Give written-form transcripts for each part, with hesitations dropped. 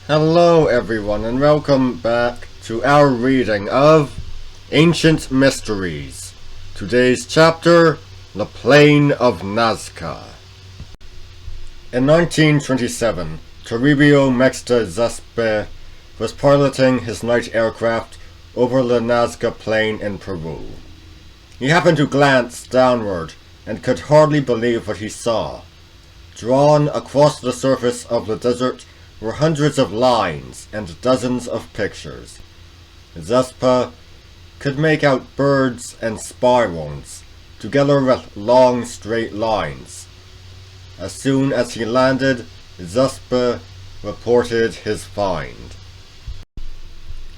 Hello everyone and welcome back to our reading of Ancient Mysteries. Today's chapter, The Plain of Nazca. In 1927, Toribio Mexta Zaspe was piloting his night aircraft over the Nazca Plain in Peru. He happened to glance downward and could hardly believe what he saw. Drawn across the surface of the desert were hundreds of lines and dozens of pictures. Zaspa could make out birds and spirals, together with long straight lines. As soon as he landed, Zaspa reported his find.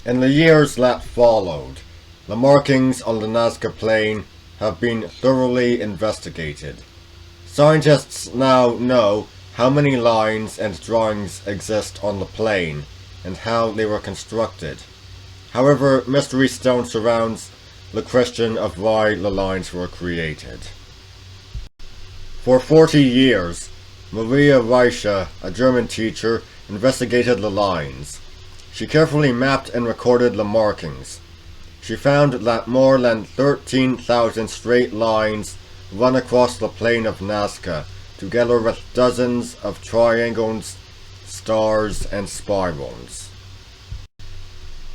In the years that followed, the markings on the Nazca Plain have been thoroughly investigated. Scientists now know how many lines and drawings exist on the plain, and how they were constructed. However, mystery still surrounds the question of why the lines were created. For 40 years, Maria Reiche, a German teacher, investigated the lines. She carefully mapped and recorded the markings. She found that more than 13,000 straight lines run across the plain of Nazca, together with dozens of triangles, stars, and spirals.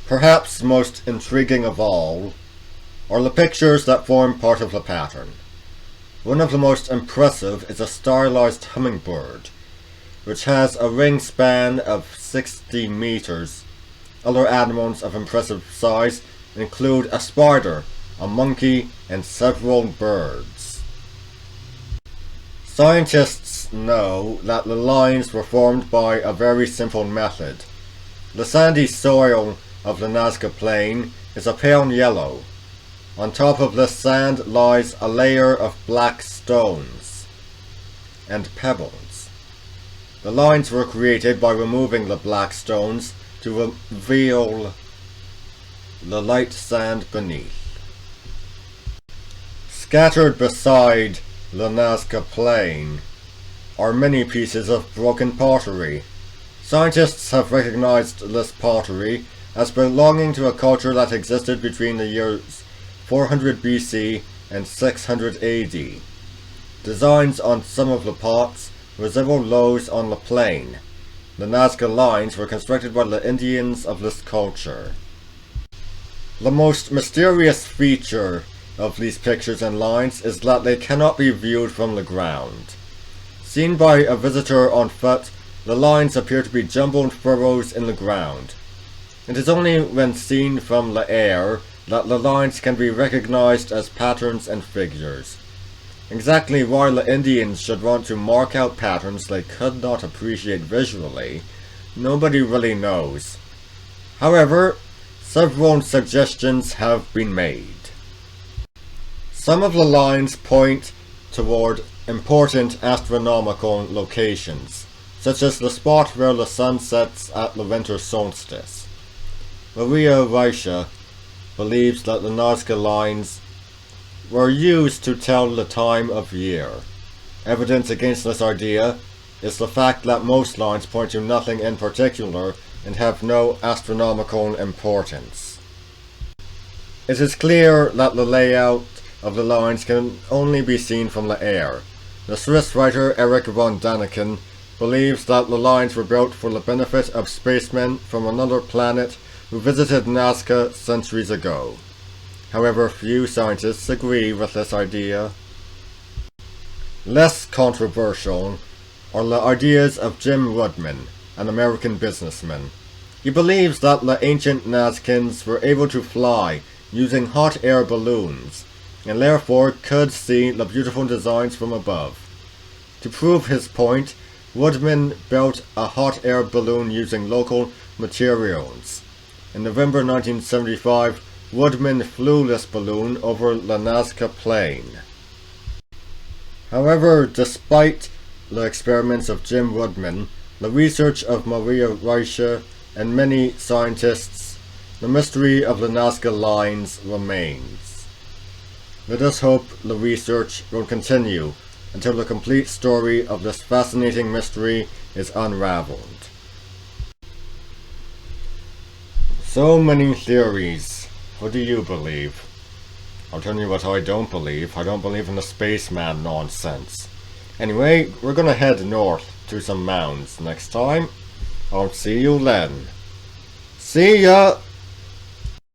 Perhaps most intriguing of all are the pictures that form part of the pattern. One of the most impressive is a stylized hummingbird, which has a wingspan of 60 meters. Other animals of impressive size include a spider, a monkey, and several birds. Scientists know that the lines were formed by a very simple method. The sandy soil of the Nazca Plain is a pale yellow. On top of this sand lies a layer of black stones and pebbles. The lines were created by removing the black stones to reveal the light sand beneath. Scattered beside the Nazca Plain are many pieces of broken pottery. Scientists have recognized this pottery as belonging to a culture that existed between the years 400 BC and 600 AD. Designs on some of the pots resemble those on the plain. The Nazca lines were constructed by the Indians of this culture. The most mysterious feature of these pictures and lines is that they cannot be viewed from the ground. Seen by a visitor on foot, the lines appear to be jumbled furrows in the ground. It is only when seen from the air that the lines can be recognized as patterns and figures. Exactly why the Indians should want to mark out patterns they could not appreciate visually, nobody really knows. However, several suggestions have been made. Some of the lines point toward important astronomical locations, such as the spot where the sun sets at the winter solstice. Maria Reiche believes that the Nazca lines were used to tell the time of year. Evidence against this idea is the fact that most lines point to nothing in particular and have no astronomical importance. It is clear that the layout of the lines can only be seen from the air. The Swiss writer Erich von Däniken believes that the lines were built for the benefit of spacemen from another planet who visited Nazca centuries ago. However, few scientists agree with this idea. Less controversial are the ideas of Jim Woodman, an American businessman. He believes that the ancient Nazcans were able to fly using hot air balloons, and therefore could see the beautiful designs from above. To prove his point, Woodman built a hot air balloon using local materials. In November 1975, Woodman flew this balloon over the Nazca Plain. However, despite the experiments of Jim Woodman, the research of Maria Reiche, and many scientists, the mystery of the Nazca lines remains. Let us hope the research will continue until the complete story of this fascinating mystery is unraveled. So many theories. What do you believe? I'll tell you what I don't believe. I don't believe in the spaceman nonsense. Anyway, we're gonna head north to some mounds next time. I'll see you then. See ya!